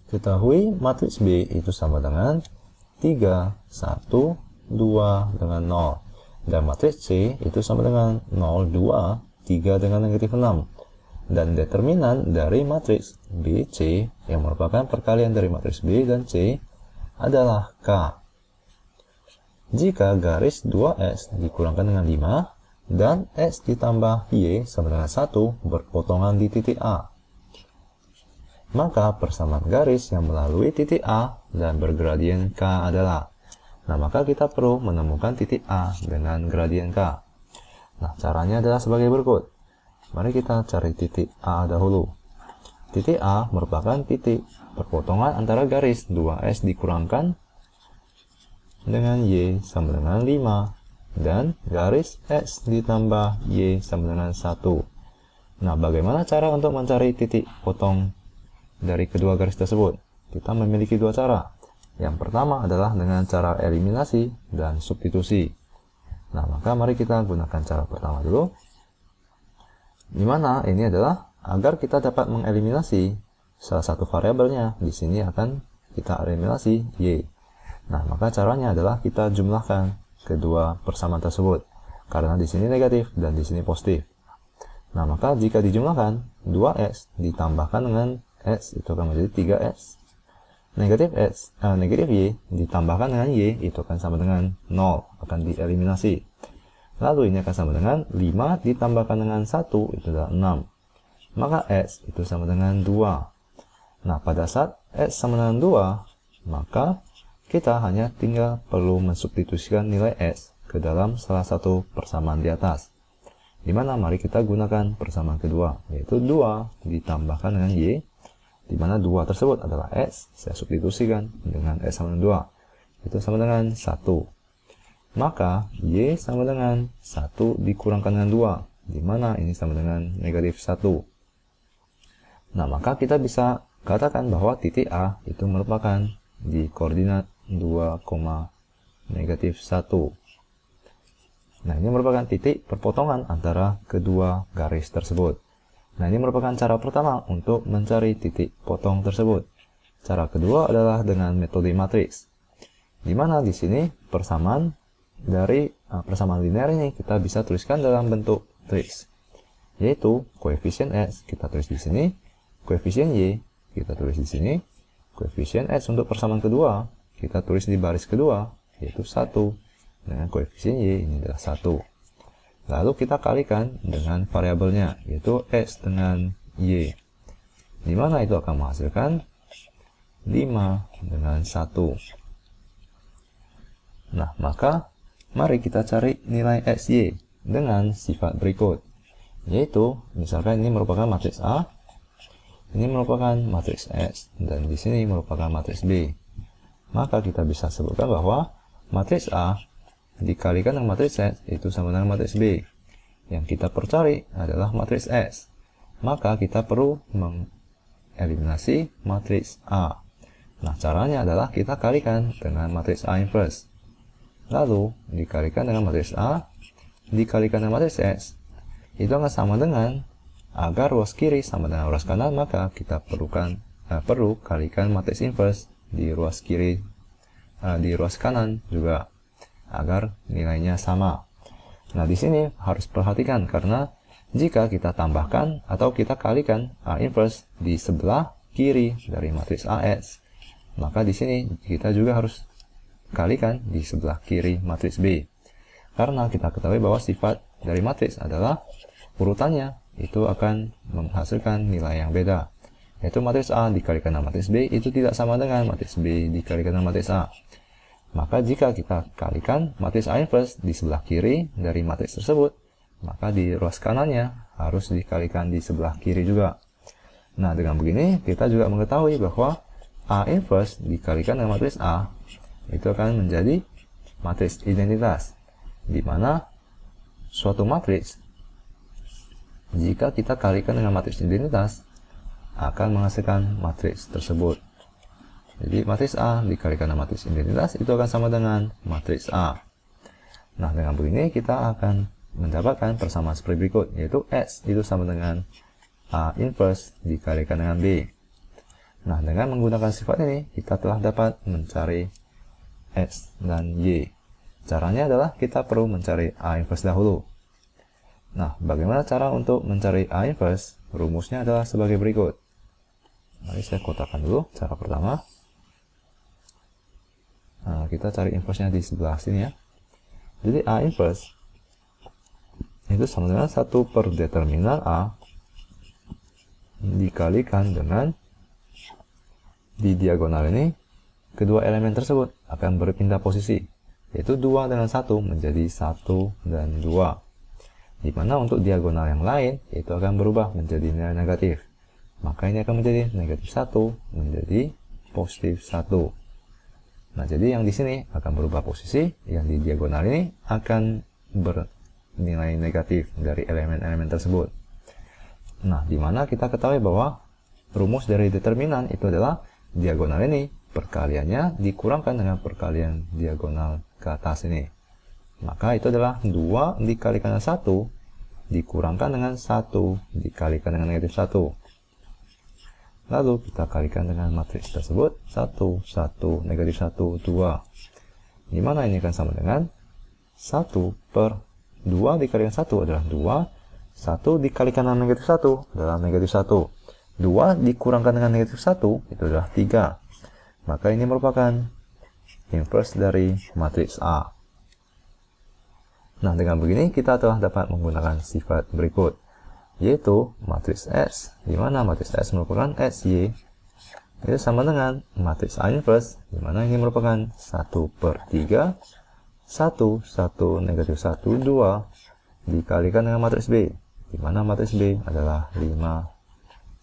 Ketahui matriks B itu sama dengan 3, 1, 2 dengan 0. Dan matriks C itu sama dengan 0, 2, 3 dengan negatif 6. Dan determinan dari matriks BC yang merupakan perkalian dari matriks B dan C adalah K. Jika garis 2X dikurangkan dengan 5 dan X ditambah Y sama dengan 1 berpotongan di titik A, maka persamaan garis yang melalui titik A dan bergradien K adalah. Nah, maka kita perlu menemukan titik A dengan gradien K. Nah, caranya adalah sebagai berikut. Mari kita cari titik A dahulu. Titik A merupakan titik perpotongan antara garis 2S dikurangkan dengan Y sama dengan 5 dan garis X ditambah Y sama dengan 1. Nah, bagaimana cara untuk mencari titik potong dari kedua garis tersebut? Kita memiliki dua cara. Yang pertama adalah dengan cara eliminasi dan substitusi. Nah, maka mari kita gunakan cara pertama dulu. Dimana ini adalah agar kita dapat mengeliminasi salah satu variabelnya. Di sini akan kita eliminasi Y. Nah, maka caranya adalah kita jumlahkan kedua persamaan tersebut. Karena di sini negatif dan di sini positif. Nah, maka jika dijumlahkan 2X ditambahkan dengan X itu akan menjadi 3X. Negatif Y ditambahkan dengan Y itu akan sama dengan 0, akan dieliminasi. Lalu ini akan sama dengan 5 ditambahkan dengan 1 itu adalah 6. Maka X itu sama dengan 2. Nah, pada saat X sama dengan 2, maka kita hanya tinggal perlu mensubstitusikan nilai X ke dalam salah satu persamaan di atas. Dimana mari kita gunakan persamaan kedua, yaitu 2 ditambahkan dengan Y, di mana 2 tersebut adalah X, saya substitusikan dengan X sama dengan 2, itu sama dengan 1. Maka Y sama dengan 1 dikurangkan dengan 2, di mana ini sama dengan negatif 1. Nah, maka kita bisa katakan bahwa titik A itu merupakan di koordinat 2, negatif 1. Nah, ini merupakan titik perpotongan antara kedua garis tersebut. Nah, ini merupakan cara pertama untuk mencari titik potong tersebut. Cara kedua adalah dengan metode matriks. Di mana di sini persamaan dari persamaan linear ini kita bisa tuliskan dalam bentuk matriks. Yaitu koefisien X kita tulis di sini, koefisien Y kita tulis di sini, koefisien X untuk persamaan kedua kita tulis di baris kedua yaitu 1 dengan koefisien Y ini adalah 1. Lalu kita kalikan dengan variabelnya, yaitu X dengan Y. Di mana itu akan menghasilkan 5 dengan 1. Nah, maka mari kita cari nilai XY dengan sifat berikut. Yaitu, misalkan ini merupakan matriks A, ini merupakan matriks X, dan di sini merupakan matriks B. Maka kita bisa sebutkan bahwa matriks A dikalikan dengan matriks X itu sama dengan matriks B. Yang kita percari adalah matriks X. Maka kita perlu mengeliminasi matriks A. Nah, caranya adalah kita kalikan dengan matriks A inverse. Lalu dikalikan dengan matriks A dikalikan dengan matriks X. Itu akan sama dengan, agar ruas kiri sama dengan ruas kanan, maka kita perlu kalikan matriks inverse di ruas kiri, di ruas kanan juga, agar nilainya sama. Nah, di sini harus perhatikan karena jika kita tambahkan atau kita kalikan A inverse di sebelah kiri dari matriks AX, maka di sini kita juga harus kalikan di sebelah kiri matriks B. Karena kita ketahui bahwa sifat dari matriks adalah urutannya itu akan menghasilkan nilai yang beda. Yaitu matriks A dikalikan dengan matriks B itu tidak sama dengan matriks B dikalikan dengan matriks A. Maka jika kita kalikan matriks A inverse di sebelah kiri dari matriks tersebut, maka di ruas kanannya harus dikalikan di sebelah kiri juga. Nah, dengan begini kita juga mengetahui bahwa A inverse dikalikan dengan matriks A itu akan menjadi matriks identitas, di mana suatu matriks jika kita kalikan dengan matriks identitas akan menghasilkan matriks tersebut. Jadi matriks A dikalikan dengan matriks identitas itu akan sama dengan matriks A. Nah, dengan begini kita akan mendapatkan persamaan seperti berikut, yaitu X itu sama dengan A inverse dikalikan dengan B. Nah, dengan menggunakan sifat ini, kita telah dapat mencari X dan Y. Caranya adalah kita perlu mencari A inverse dahulu. Nah, bagaimana cara untuk mencari A inverse? Rumusnya adalah sebagai berikut. Mari saya kotakkan dulu cara pertama. Nah, kita cari inverse-nya di sebelah sini ya. Jadi A inverse itu sama dengan 1 per determinan A dikalikan dengan di diagonal ini kedua elemen tersebut akan berpindah posisi, yaitu 2 dengan 1 menjadi 1 dan 2. Di mana untuk diagonal yang lain itu akan berubah menjadi nilai negatif. Maka ini akan menjadi negatif 1 menjadi positif 1. Nah, jadi yang di sini akan berubah posisi, yang di diagonal ini akan bernilai negatif dari elemen-elemen tersebut. Nah, di mana kita ketahui bahwa rumus dari determinan itu adalah diagonal ini perkaliannya dikurangkan dengan perkalian diagonal ke atas ini. Maka itu adalah 2 dikalikan dengan 1 dikurangkan dengan 1 dikalikan dengan negatif 1. Lalu kita kalikan dengan matriks tersebut 1, 1, negatif 1, 2. Di mana ini akan sama dengan 1 per 2 dikalikan 1 adalah 2. 1 dikalikan dengan negatif 1 adalah negatif 1. 2 dikurangkan dengan negatif 1 itu adalah 3. Maka ini merupakan inverse dari matriks A. Nah, dengan begini kita telah dapat menggunakan sifat berikut, yaitu matriks S, di mana matriks S merupakan SY itu sama dengan matriks A inverse, di mana ini merupakan 1 per 3, 1, 1, negatif 1, 2 dikalikan dengan matriks B, di mana matriks B adalah 5,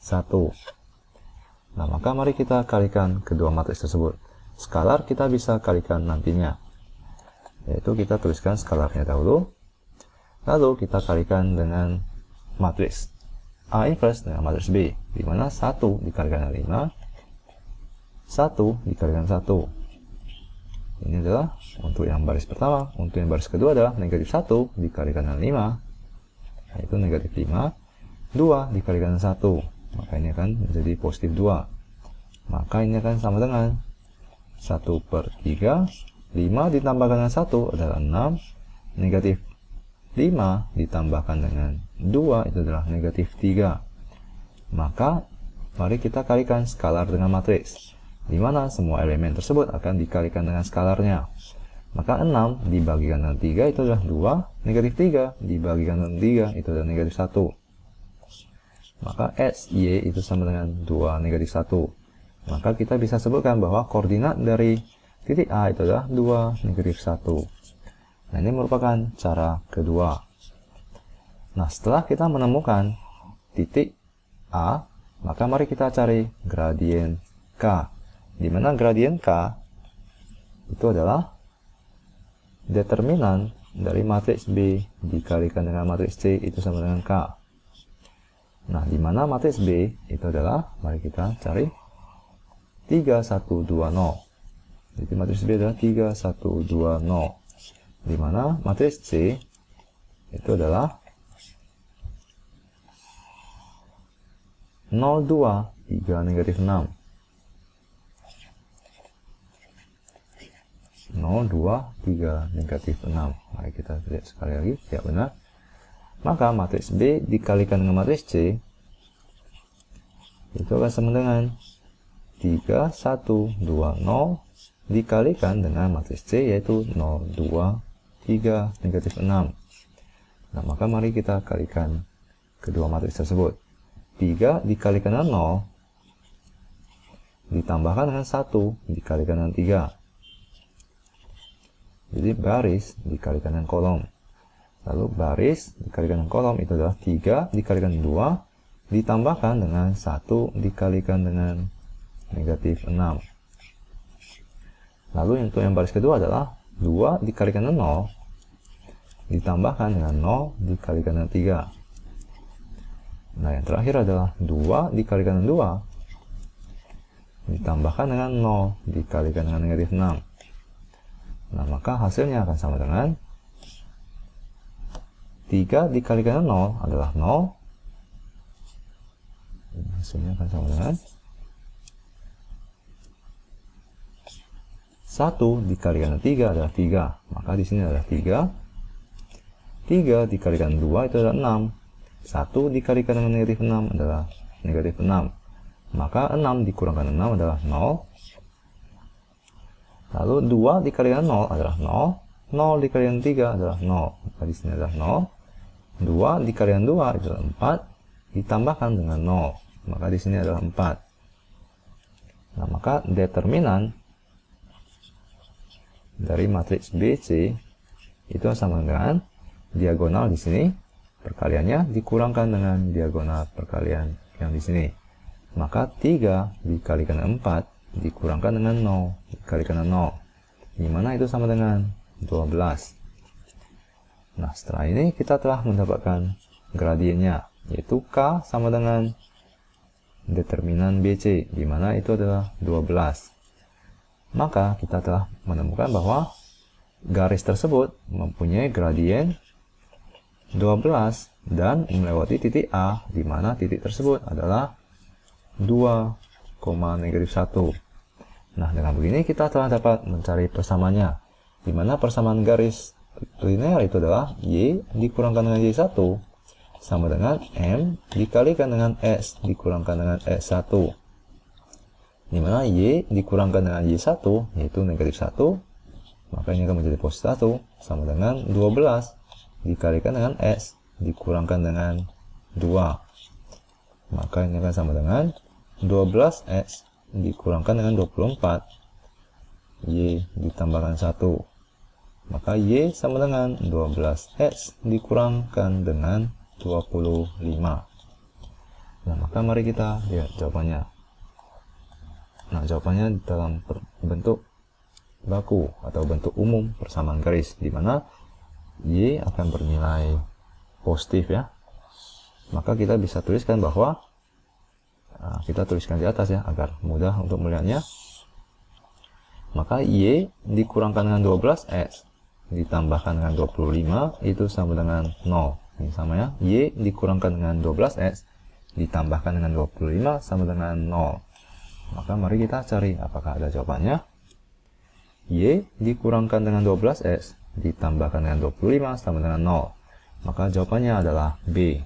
1. Nah, maka mari kita kalikan kedua matriks tersebut. Skalar kita bisa kalikan nantinya, yaitu kita tuliskan skalarnya dahulu, lalu kita kalikan dengan matriks A inverse dengan matriks B, di mana 1 dikalikan dengan 5, 1 dikalikan 1. Ini adalah untuk yang baris pertama. Untuk yang baris kedua adalah negatif 1 dikalikan dengan 5, yaitu negatif 5, 2 dikalikan dengan 1. Maka ini akan menjadi positif 2. Maka ini akan sama dengan 1 per 3. 5 ditambahkan dengan 1 adalah 6. Negatif 5 ditambahkan dengan 2 itu adalah negatif 3. Maka mari kita kalikan skalar dengan matriks, di mana semua elemen tersebut akan dikalikan dengan skalarnya. Maka 6 dibagikan dengan 3 itu adalah 2. Negatif 3 dibagikan dengan 3 itu adalah negatif 1. Maka SY itu sama dengan 2 negatif 1. Maka kita bisa sebutkan bahwa koordinat dari titik A itu adalah 2 negatif 1. Nah, ini merupakan cara kedua. Nah, setelah kita menemukan titik A, maka mari kita cari gradien K. Di mana gradien K itu adalah determinan dari matriks B dikalikan dengan matriks C itu sama dengan K. Nah, di mana matriks B itu adalah, mari kita cari 3, 1, 2, 0. Jadi matriks B adalah 3, 1, 2, 0. Di mana matriks C itu adalah 0, 2, 3, negatif 6. 0, 2, 3, negatif 6. Mari kita lihat sekali lagi. Ya, benar. Maka matriks B dikalikan dengan matriks C itu akan sama dengan 3, 1, 2, 0 dikalikan dengan matriks C, yaitu 0, 2, 3, negatif 6. Nah, maka mari kita kalikan kedua matriks tersebut. 3 dikalikan dengan 0 ditambahkan dengan 1 dikalikan dengan 3. Jadi baris dikalikan dengan kolom. Lalu baris dikalikan dengan kolom itu adalah 3 dikalikan 2 ditambahkan dengan 1 dikalikan dengan negatif 6. Lalu untuk yang baris kedua adalah 2 dikalikan dengan 0 ditambahkan dengan 0 dikalikan dengan 3. Nah, yang terakhir adalah 2 dikalikan dengan 2 ditambahkan dengan 0 dikalikan dengan negatif 6. Nah, maka hasilnya akan sama dengan 3 dikalikan dengan 0 adalah 0. Hasilnya akan sama dengan 1 dikalikan 3 adalah 3. Maka di sini adalah 3. 3 dikalikan 2 itu adalah 6. 1 dikalikan dengan negatif 6 adalah negatif 6. Maka 6 dikurangkan 6 adalah 0. Lalu 2 dikalikan 0 adalah 0. 0 dikalikan 3 adalah 0. Maka di sini adalah 0. 2 dikalikan 2 itu adalah 4. Ditambahkan dengan 0. Maka di sini adalah 4. Nah, maka determinan dari matriks BC itu sama dengan diagonal di sini perkaliannya dikurangkan dengan diagonal perkalian yang di sini. Maka 3 dikalikan 4 dikurangkan dengan 0 dikalikan dengan 0. Di mana itu sama dengan 12. Nah, setelah ini kita telah mendapatkan gradiennya, yaitu K sama dengan determinan BC, di mana itu adalah 12. Maka kita telah menemukan bahwa garis tersebut mempunyai gradien 12 dan melewati titik A, di mana titik tersebut adalah 2, negatif 1. Nah, dengan begini kita telah dapat mencari persamaannya, di mana persamaan garis linear itu adalah Y dikurangkan dengan Y1 sama dengan M dikalikan dengan S dikurangkan dengan S1. Di mana Y dikurangkan dengan Y1 yaitu negatif 1, maka ini akan menjadi positif 1 sama dengan 12 dikalikan dengan S dikurangkan dengan 2. Maka ini akan sama dengan 12X dikurangkan dengan 24. Y ditambahkan 1. Maka Y sama dengan 12X dikurangkan dengan 25. Nah, maka mari kita lihat jawabannya. Nah, jawabannya dalam bentuk baku atau bentuk umum persamaan garis, di mana Y akan bernilai positif ya. Maka kita bisa tuliskan bahwa kita tuliskan di atas ya agar mudah untuk melihatnya. Maka Y dikurangkan dengan 12X ditambahkan dengan 25 itu sama dengan 0. Ini sama ya. Y dikurangkan dengan 12X ditambahkan dengan 25 sama dengan 0. Maka mari kita cari apakah ada jawabannya. Y dikurangkan dengan 12X ditambahkan dengan 25 sama dengan 0. Maka jawabannya adalah B.